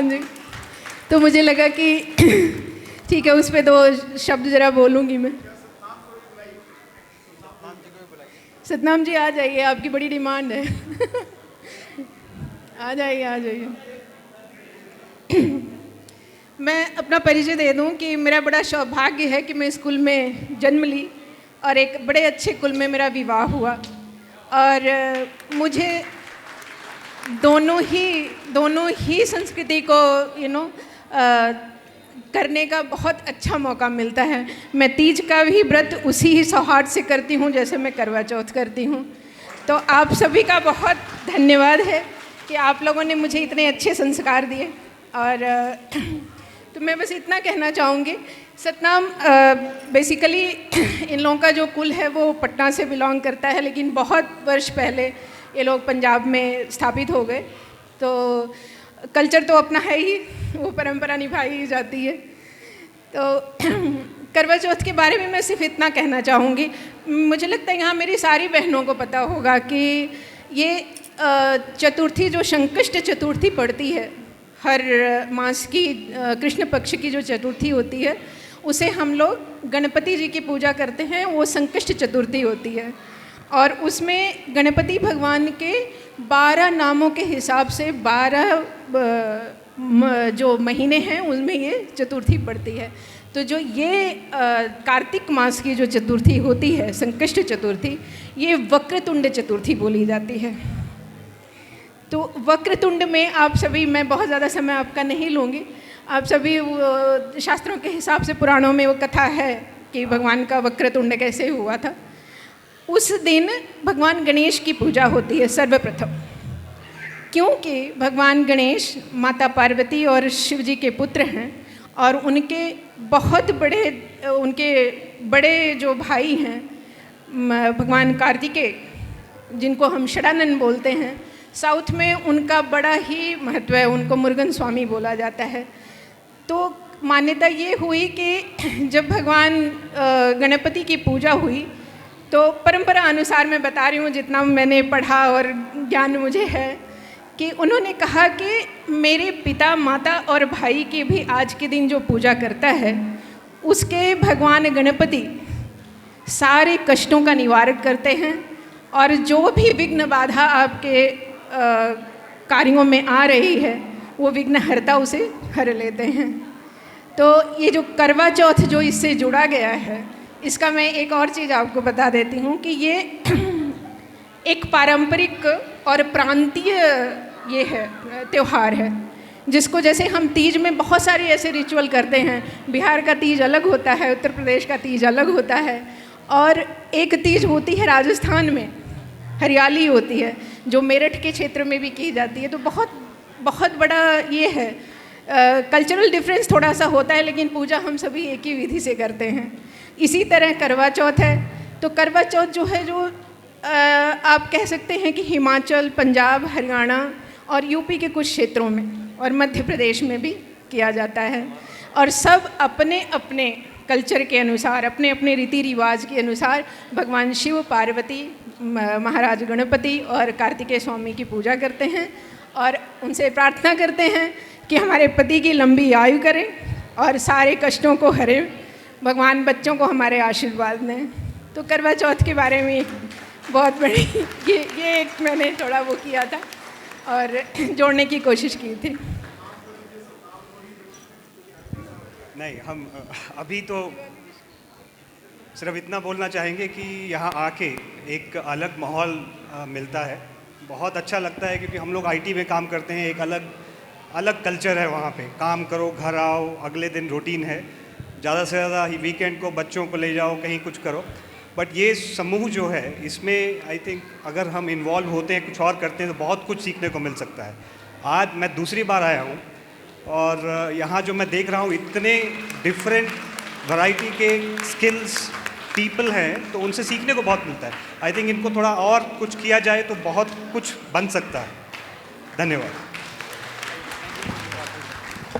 हाँ जी, तो मुझे लगा कि ठीक है, उस पर 2 शब्द ज़रा बोलूँगी मैं। सतनाम जी आ जाइए, आपकी बड़ी डिमांड है। आ जाइए, आ जाइए। मैं अपना परिचय दे दूं कि मेरा बड़ा सौभाग्य है कि मैं स्कूल में जन्म ली और एक बड़े अच्छे कुल में मेरा विवाह हुआ, और मुझे दोनों ही संस्कृति को करने का बहुत अच्छा मौका मिलता है। मैं तीज का भी व्रत उसी ही सौहार्द से करती हूँ जैसे मैं करवा चौथ करती हूँ। तो आप सभी का बहुत धन्यवाद है कि आप लोगों ने मुझे इतने अच्छे संस्कार दिए। और तो मैं बस इतना कहना चाहूँगी, सतनाम बेसिकली इन लोगों का जो कुल है वो पटना से बिलोंग करता है, लेकिन बहुत वर्ष पहले ये लोग पंजाब में स्थापित हो गए। तो कल्चर तो अपना है ही, वो परंपरा निभाई ही जाती है। तो करवा चौथ के बारे में मैं सिर्फ इतना कहना चाहूँगी, मुझे लगता है यहाँ मेरी सारी बहनों को पता होगा कि ये चतुर्थी जो संकष्ट चतुर्थी पड़ती है, हर मास की कृष्ण पक्ष की जो चतुर्थी होती है उसे हम लोग गणपति जी की पूजा करते हैं, वो संकष्ट चतुर्थी होती है। और उसमें गणपति भगवान के 12 नामों के हिसाब से 12 जो महीने हैं उनमें ये चतुर्थी पड़ती है। तो जो ये कार्तिक मास की जो चतुर्थी होती है संकष्ट चतुर्थी, ये वक्रतुंड चतुर्थी बोली जाती है। तो वक्रतुंड में आप सभी, मैं बहुत ज़्यादा समय आपका नहीं लूँगी, आप सभी शास्त्रों के हिसाब से पुराणों में वो कथा है कि भगवान का वक्रतुंड कैसे हुआ था। उस दिन भगवान गणेश की पूजा होती है सर्वप्रथम, क्योंकि भगवान गणेश माता पार्वती और शिव जी के पुत्र हैं, और उनके बहुत बड़े जो भाई हैं भगवान कार्तिकेय, जिनको हम षडानन बोलते हैं, साउथ में उनका बड़ा ही महत्व है, उनको मुरुगन स्वामी बोला जाता है। तो मान्यता ये हुई कि जब भगवान गणपति की पूजा हुई, तो परंपरा अनुसार मैं बता रही हूँ जितना मैंने पढ़ा और ज्ञान मुझे है, कि उन्होंने कहा कि मेरे पिता माता और भाई की भी आज के दिन जो पूजा करता है, उसके भगवान गणपति सारे कष्टों का निवारण करते हैं, और जो भी विघ्न बाधा आपके कार्यों में आ रही है वो विघ्नहर्ता उसे हर लेते हैं। तो ये जो करवा चौथ जो इससे जुड़ा गया है, इसका मैं एक और चीज़ आपको बता देती हूँ कि ये एक पारंपरिक और प्रांतीय ये है त्यौहार है, जिसको जैसे हम तीज में बहुत सारे ऐसे रिचुअल करते हैं, बिहार का तीज अलग होता है, उत्तर प्रदेश का तीज अलग होता है, और एक तीज होती है राजस्थान में, हरियाली होती है, जो मेरठ के क्षेत्र में भी की जाती है। तो बहुत बहुत बड़ा ये है, कल्चरल डिफरेंस थोड़ा सा होता है, लेकिन पूजा हम सभी एक ही विधि से करते हैं। इसी तरह करवा चौथ है। तो करवा चौथ जो है, जो आप कह सकते हैं कि हिमाचल, पंजाब, हरियाणा और यूपी के कुछ क्षेत्रों में और मध्य प्रदेश में भी किया जाता है, और सब अपने अपने कल्चर के अनुसार, अपने अपने रीति रिवाज के अनुसार भगवान शिव, पार्वती, महाराज गणपति और कार्तिकेय स्वामी की पूजा करते हैं, और उनसे प्रार्थना करते हैं कि हमारे पति की लंबी आयु करें और सारे कष्टों को हरें, भगवान बच्चों को हमारे आशीर्वाद दें। तो करवा चौथ के बारे में बहुत बड़ी ये एक मैंने थोड़ा वो किया था और जोड़ने की कोशिश की थी। नहीं, हम अभी तो सिर्फ इतना बोलना चाहेंगे कि यहाँ आके एक अलग माहौल मिलता है, बहुत अच्छा लगता है, क्योंकि हम लोग आईटी में काम करते हैं, एक अलग कल्चर है वहाँ पे। काम करो, घर आओ, अगले दिन रूटीन है, ज़्यादा से ज़्यादा वीकेंड को बच्चों को ले जाओ, कहीं कुछ करो। बट ये समूह जो है, इसमें आई थिंक अगर हम इन्वॉल्व होते हैं, कुछ और करते हैं, तो बहुत कुछ सीखने को मिल सकता है। आज मैं दूसरी बार आया हूँ और यहाँ जो मैं देख रहा हूँ, इतने डिफरेंट वैरायटी के स्किल्स पीपल हैं, तो उनसे सीखने को बहुत मिलता है। आई थिंक इनको थोड़ा और कुछ किया जाए तो बहुत कुछ बन सकता है। धन्यवाद।